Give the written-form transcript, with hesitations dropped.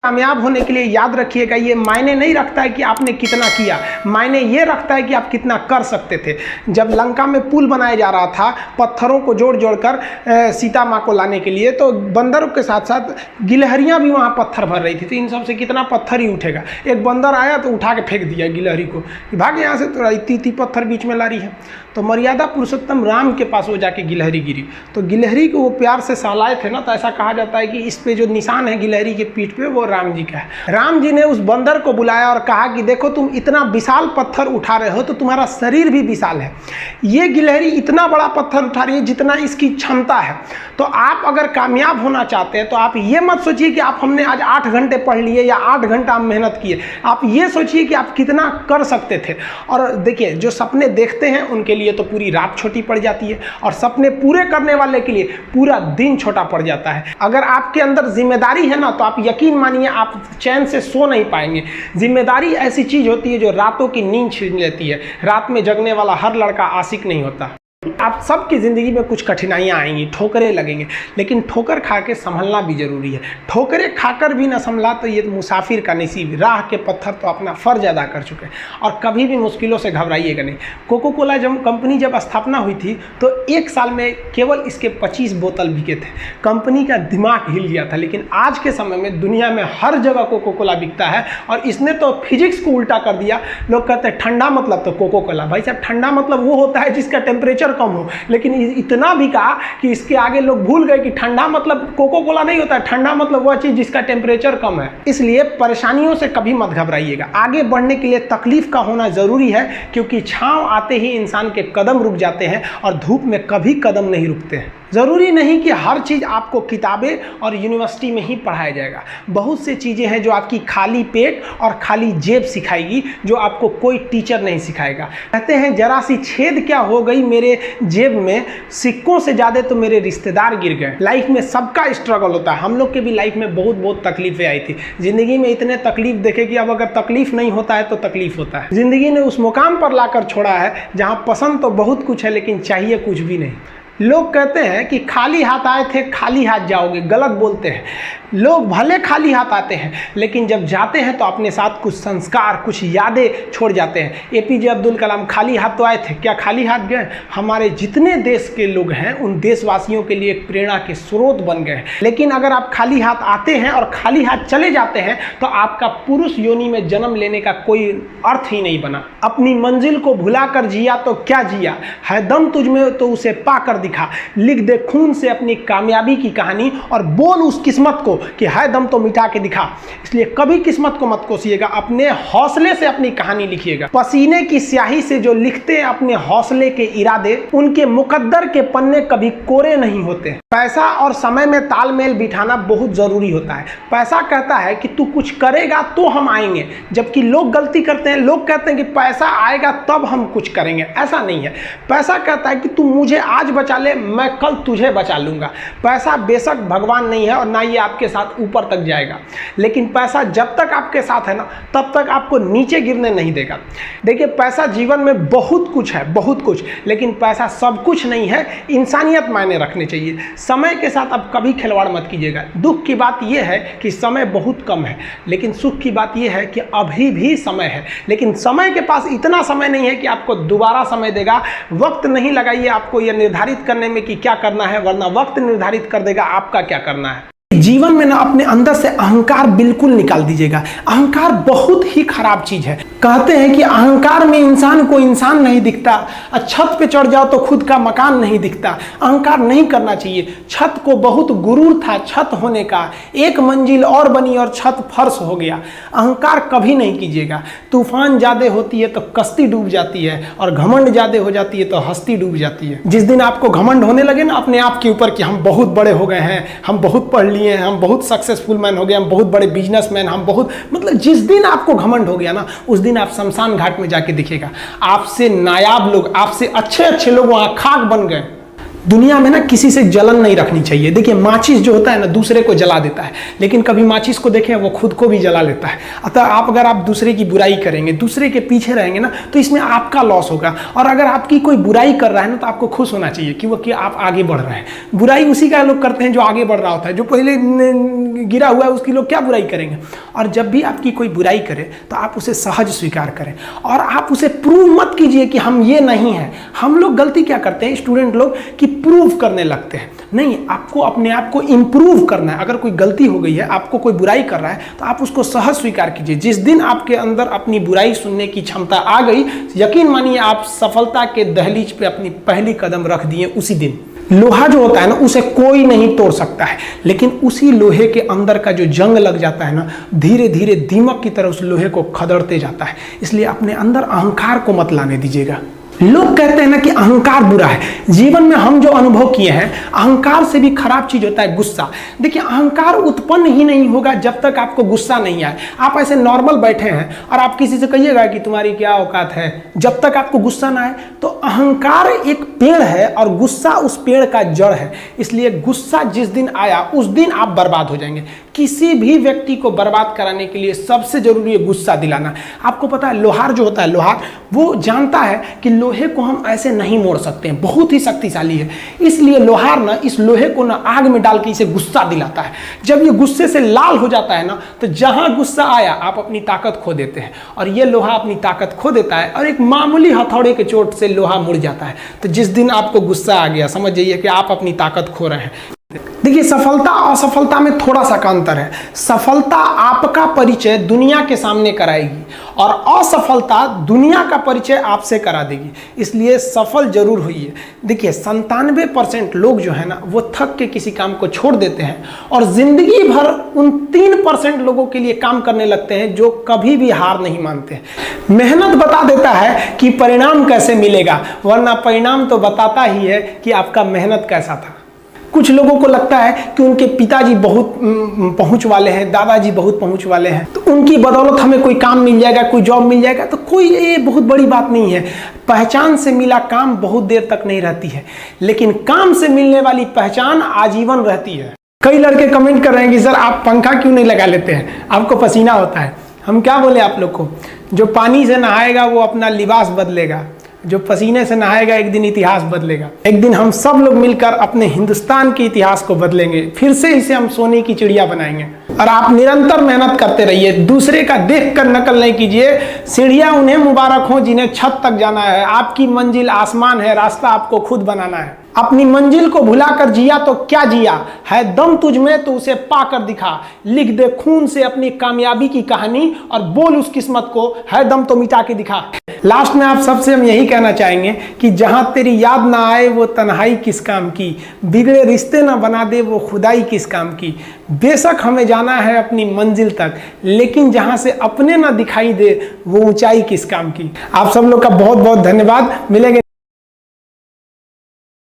कामयाब होने के लिए याद रखिएगा, ये मायने नहीं रखता है कि आपने कितना किया, मायने ये रखता है कि आप कितना कर सकते थे। जब लंका में पुल बनाया जा रहा था पत्थरों को जोड़ जोड़ कर सीता माँ को लाने के लिए, तो बंदरों के साथ साथ गिलहरियाँ भी वहाँ पत्थर भर रही थी। तो इन सब से कितना पत्थर ही उठेगा। एक बंदर आया तो उठा के फेंक दिया गिलहरी को, भाग यहाँ से, तो इतनी पत्थर बीच में ला रही है। तो मर्यादा पुरुषोत्तम राम के पास वो जाके गिलहरी गिरी, तो गिलहरी को वो प्यार से सहलाए थे ना, तो ऐसा कहा जाता है कि इस पे जो निशान है गिलहरी के पीठ पे वो राम जी का है। राम जी ने उस बंदर को बुलाया और कहा कि देखो तुम इतना विशाल पत्थर उठा रहे हो तो तुम्हारा शरीर भी विशाल है, ये गिलहरी इतना बड़ा पत्थर उठा रही है जितना इसकी क्षमता है। तो आप अगर कामयाब होना चाहते हैं तो आप ये मत सोचिए कि आप हमने आज 8 घंटे पढ़ लिए या 8 घंटा हम मेहनत किए, आप ये सोचिए कि आप कितना कर सकते थे। और देखिए जो सपने देखते हैं उनके लिए तो पूरी रात छोटी पड़ जाती है, और सपने पूरे करने वाले के लिए पूरा दिन छोटा पड़ जाता है। अगर आपके अंदर जिम्मेदारी है ना, तो आप यकीन मानिए आप चैन से सो नहीं पाएंगे। जिम्मेदारी ऐसी चीज होती है जो रातों की नींद छीन लेती है। रात में जगने वाला हर लड़का आशिक नहीं होता। आप सबकी ज़िंदगी में कुछ कठिनाइयाँ आएंगी, ठोकरें लगेंगे, लेकिन ठोकर खा के संभलना भी जरूरी है। ठोकरें खाकर भी ना संभला तो ये मुसाफिर का नसीब। राह के पत्थर तो अपना फ़र्ज अदा कर चुके हैं, और कभी भी मुश्किलों से घबराइएगा नहीं। कोको कोला कंपनी जब स्थापना हुई थी तो 1 साल में केवल इसके 25 बोतल बिके थे। कंपनी का दिमाग हिल गया था। लेकिन आज के समय में दुनिया में हर जगह कोको कोला बिकता है, और इसने तो फिजिक्स को उल्टा कर दिया। लोग कहते हैं ठंडा मतलब तो कोको कोला। भाई साहब, ठंडा मतलब वो होता है जिसका टेम्परेचर कम हो, लेकिन इतना भी कहा कि इसके आगे लोग भूल गए कि ठंडा मतलब कोको कोला नहीं होता है, ठंडा मतलब वह चीज जिसका टेम्परेचर कम है। इसलिए परेशानियों से कभी मत घबराइएगा। आगे बढ़ने के लिए तकलीफ का होना जरूरी है, क्योंकि छांव आते ही इंसान के कदम रुक जाते हैं और धूप में कभी कदम नहीं रुकते हैं। ज़रूरी नहीं कि हर चीज़ आपको किताबें और यूनिवर्सिटी में ही पढ़ाया जाएगा। बहुत से चीज़ें हैं जो आपकी खाली पेट और खाली जेब सिखाएगी, जो आपको कोई टीचर नहीं सिखाएगा। कहते हैं जरा सी छेद क्या हो गई मेरे जेब में, सिक्कों से ज़्यादा तो मेरे रिश्तेदार गिर गए। लाइफ में सबका स्ट्रगल होता है। हम लोग के भी लाइफ में बहुत तकलीफें आई थी। ज़िंदगी में इतने तकलीफ देखे कि अब अगर तकलीफ नहीं होता है तो तकलीफ होता है। ज़िंदगी ने उस मुकाम पर लाकर छोड़ा है जहाँ पसंद तो बहुत कुछ है लेकिन चाहिए कुछ भी नहीं। लोग कहते हैं कि खाली हाथ आए थे खाली हाथ जाओगे, गलत बोलते हैं। लोग भले खाली हाथ आते हैं, लेकिन जब जाते हैं तो अपने साथ कुछ संस्कार, कुछ यादें छोड़ जाते हैं। एपीजे अब्दुल कलाम खाली हाथ तो आए थे, क्या खाली हाथ गए? हमारे जितने देश के लोग हैं उन देशवासियों के लिए एक प्रेरणा के स्रोत बन गए हैं। लेकिन अगर आप खाली हाथ आते हैं और खाली हाथ चले जाते हैं तो आपका पुरुष योनि में जन्म लेने का कोई अर्थ ही नहीं बना। अपनी मंजिल को भुलाकर जिया तो क्या जिया, है दम तुझ में तो उसे पाकर दिखा। लिख दे खून से अपनी कामयाबी की कहानी और बोल उस किस्मत को कि है दम तो मिटा के दिखा। इसलिए कभी किस्मत को मत कोसिएगा, अपने हौसले से अपनी कहानी लिखिएगा। पसीने की स्याही से जो लिखते हैं अपने हौसले के इरादे, उनके मुकद्दर के पन्ने कभी कोरे नहीं होते। पैसा और समय में तालमेल बिठाना बहुत जरूरी होता है। पैसा कहता है कि तू कुछ करेगा तो हम आएंगे, जबकि लोग गलती करते हैं। लोग कहते हैं कि पैसा आएगा तब हम कुछ करेंगे। ऐसा नहीं है। पैसा कहता है कि तू मुझे आज बचा ले, मैं कल तुझे बचा लूंगा। पैसा बेशक भगवान नहीं है और ना ये आपके साथ ऊपर तक जाएगा, लेकिन पैसा जब तक आपके साथ है ना, तब तक आपको नीचे गिरने नहीं देगा। देखिए, पैसा जीवन में बहुत कुछ है, बहुत कुछ, लेकिन पैसा सब कुछ नहीं है। इंसानियत मायने रखने चाहिए। समय के साथ आप कभी खिलवाड़ मत कीजिएगा। दुख की बात यह है कि समय बहुत कम है, लेकिन सुख की बात यह है कि अभी भी समय है। लेकिन समय के पास इतना समय नहीं है कि आपको दोबारा समय देगा। वक्त नहीं लगाइए आपको यह निर्धारित करने में कि क्या करना है, वरना वक्त निर्धारित कर देगा आपका क्या करना है। जीवन में ना अपने अंदर से अहंकार बिल्कुल निकाल दीजिएगा। अहंकार बहुत ही खराब चीज है। कहते हैं कि अहंकार में इंसान को इंसान नहीं दिखता, छत पे चढ़ जाओ तो खुद का मकान नहीं दिखता। अहंकार नहीं करना चाहिए। छत को बहुत गुरूर था छत होने का, एक मंजिल और बनी और छत फर्श हो गया। अहंकार कभी नहीं कीजिएगा। तूफान ज्यादा होती है तो कश्ती डूब जाती है, और घमंड ज्यादा हो जाती है तो हस्ती डूब जाती है। जिस दिन आपको घमंड होने लगे ना अपने आप के ऊपर कि हम बहुत बड़े हो गए हैं, हम बहुत पढ़ लिए, हम बहुत सक्सेसफुल मैन हो गए, हम बहुत बड़े बिजनेसमैन, हम बहुत, मतलब जिस दिन आपको घमंड हो गया ना, उस दिन आप शमशान घाट में जाके दिखेगा आपसे नायाब लोग, आपसे अच्छे लोग वहां खाक बन गए। दुनिया में ना किसी से जलन नहीं रखनी चाहिए। देखिए माचिस जो होता है ना दूसरे को जला देता है, लेकिन कभी माचिस को देखें वो खुद को भी जला लेता है। अतः अगर आप दूसरे की बुराई करेंगे, दूसरे के पीछे रहेंगे ना, तो इसमें आपका लॉस होगा। और अगर आपकी कोई बुराई कर रहा है ना तो आपको खुश होना चाहिए कि आप आगे बढ़ रहे हैं। बुराई उसी का लोग करते हैं जो आगे बढ़ रहा होता है, जो पहले गिरा हुआ है उसकी लोग क्या बुराई करेंगे। और जब भी आपकी कोई बुराई करे तो आप उसे सहज स्वीकार करें और आप उसे प्रूव मत कीजिए कि हम ये नहीं हैं। हम लोग गलती क्या करते हैं स्टूडेंट लोग कि प्रूव करने लगते हैं। नहीं, आपको अपने आप को इंप्रूव करना है। अगर कोई गलती हो गई है, आपको कोई बुराई कर रहा है, तो आप उसको सहज स्वीकार कीजिए। जिस दिन आपके अंदर अपनी बुराई सुनने की क्षमता आ गई, यकीन मानिए आप सफलता के दहलीज पे अपनी पहली कदम रख दिए उसी दिन। लोहा जो होता है ना उसे कोई नहीं तोड़ सकता है, लेकिन उसी लोहे के अंदर का जो जंग लग जाता है ना, धीरे धीरे दीमक की तरह उस लोहे को खदड़ते जाता है। इसलिए अपने अंदर अहंकार को मत लाने दीजिएगा। लोग कहते हैं ना कि अहंकार बुरा है। जीवन में हम जो अनुभव किए हैं, अहंकार से भी खराब चीज होता है गुस्सा। देखिए अहंकार उत्पन्न ही नहीं होगा जब तक आपको गुस्सा नहीं आए। आप ऐसे नॉर्मल बैठे हैं और आप किसी से कहिएगा कि तुम्हारी क्या औकात है, जब तक आपको गुस्सा ना आए। तो अहंकार एक पेड़ है और गुस्सा उस पेड़ का जड़ है। इसलिए गुस्सा जिस दिन आया उस दिन आप बर्बाद हो जाएंगे। किसी भी व्यक्ति को बर्बाद कराने के लिए सबसे जरूरी है गुस्सा दिलाना। आपको पता है लोहार जो होता है, लोहार वो जानता है कि लोहे को हम ऐसे नहीं मोड़ सकते हैं, बहुत ही शक्तिशाली है। इसलिए लोहार ना इस लोहे को ना आग में डाल के इसे गुस्सा दिलाता है। जब ये गुस्से से लाल हो जाता है ना, तो जहां गुस्सा आया आप अपनी ताकत खो देते हैं। और ये लोहा अपनी ताकत खो देता है और एक मामूली हथौड़े के चोट से लोहा मुड़ जाता है। तो जिस दिन आपको गुस्सा आ गया, समझ जाइए कि आप अपनी ताकत खो रहे हैं। देखिए सफलता और असफलता में थोड़ा सा का अंतर है। सफलता आपका परिचय दुनिया के सामने कराएगी और असफलता दुनिया का परिचय आपसे करा देगी। इसलिए सफल जरूर होइए। देखिए 97% लोग जो है ना वो थक के किसी काम को छोड़ देते हैं और जिंदगी भर उन 3% लोगों के लिए काम करने लगते हैं जो कभी भी हार नहीं मानते। मेहनत बता देता है कि परिणाम कैसे मिलेगा, वरना परिणाम तो बताता ही है कि आपका मेहनत कैसा था। कुछ लोगों को लगता है कि उनके पिताजी बहुत पहुंच वाले हैं, दादाजी बहुत पहुंच वाले हैं, तो उनकी बदौलत हमें कोई काम मिल जाएगा, कोई जॉब मिल जाएगा। तो कोई ये बहुत बड़ी बात नहीं है। पहचान से मिला काम बहुत देर तक नहीं रहती है, लेकिन काम से मिलने वाली पहचान आजीवन रहती है। कई लड़के कमेंट कर रहे हैं कि सर आप पंखा क्यों नहीं लगा लेते हैं, आपको पसीना होता है। हम क्या बोले आप लोग को, जो पानी से नहाएगा वो अपना लिबास बदलेगा, जो पसीने से नहाएगा एक दिन इतिहास बदलेगा। एक दिन हम सब लोग मिलकर अपने हिंदुस्तान के इतिहास को बदलेंगे, फिर से इसे हम सोने की चिड़िया बनाएंगे। और आप निरंतर मेहनत करते रहिए, दूसरे का देख कर नकल नहीं कीजिए। सीढ़ियां उन्हें मुबारक हो जिन्हें छत तक जाना है। आपकी मंजिल आसमान है, रास्ता आपको खुद बनाना है। अपनी मंजिल को भुलाकर जिया तो क्या जिया, है दम तुझ में तो उसे पाकर दिखा। लिख दे खून से अपनी कामयाबी की कहानी और बोल उस किस्मत को, है दम तो मिटा के दिखा। लास्ट में आप सबसे हम यही कहना चाहेंगे कि जहां तेरी याद ना आए वो तन्हाई किस काम की, बिगड़े रिश्ते ना बना दे वो खुदाई किस काम की। बेशक हमें जाना है अपनी मंजिल तक, लेकिन जहां से अपने ना दिखाई दे वो ऊंचाई किस काम की। आप सब लोग का बहुत बहुत धन्यवाद। मिलेंगे